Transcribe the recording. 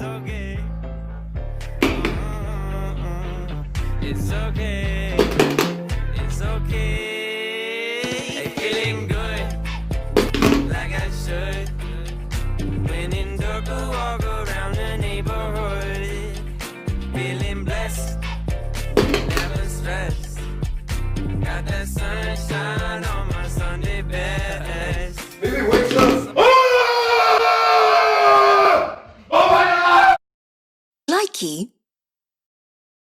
it's okay. It's okay. It's okay. Hey, feeling good, like I should. When in dark, I walk around the neighborhood. Feeling blessed, never stressed. Got that sunshine on my Sunday best. Baby wakes up. Likey